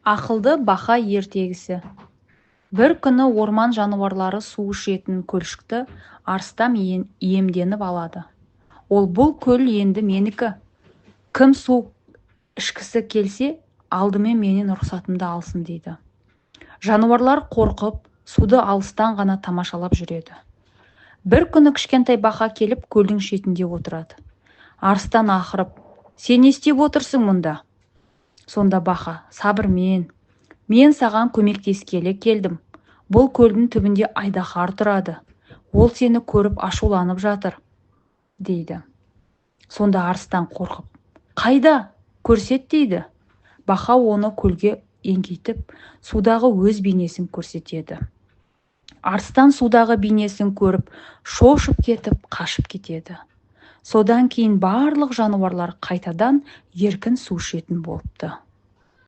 Ақылды бақа ертегісі. Бір күні орман жануарлары су ішетін көлшікті арыстан иемденіп алады. Ол бұл көл енді менікі. Кім су ішкісі келсе, алдымен менен рұқсатымды алсын дейді. Жануарлар қорқып, суды алыстан ғана тамашалап жүреді. Бір күні кішкентай бақа келіп көлдің шетінде отырады. Арыстан ақырып, сен не істеп отырсың мұнда? Сонда бақа, сабырмен, мен саған көмектескелі келдім. Бұл көлдің түбінде айдаһар тұрады. Ол сені көріп ашуланып жатыр, дейді. Сонда арыстан қорқып, қайда? Көрсет, дейді. Бақа оны көлге еңкейтіп, судағы өз бейнесін көрсетеді. Арыстан судағы бейнесін көріп, шошып кетіп, қашып кетеді. Содан кейін барлық жануарлар қайтадан еркін су ішетін болыпты.